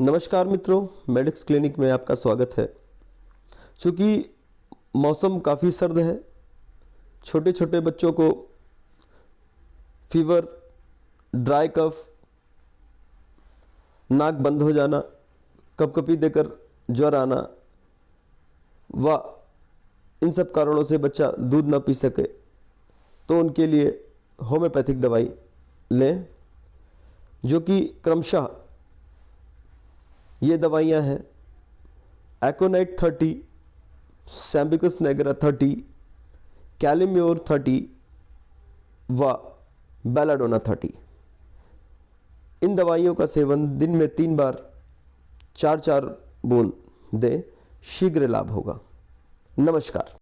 नमस्कार मित्रों, medics clinic में आपका स्वागत है। चूँकि मौसम काफ़ी सर्द है, छोटे छोटे बच्चों को फीवर, ड्राई कफ, नाक बंद हो जाना, कपकपी देकर ज्वर आना व इन सब कारणों से बच्चा दूध न पी सके, तो उनके लिए होम्योपैथिक दवाई लें, जो कि क्रमशः ये दवाइयाँ हैं एकोनाइट 30, सैम्बिकस निगरा 30, कैलिम्योर 30 व बेलाडोना 30। इन दवाइयों का सेवन दिन में 3 बार 4-4 बूंद दें, शीघ्र लाभ होगा। नमस्कार।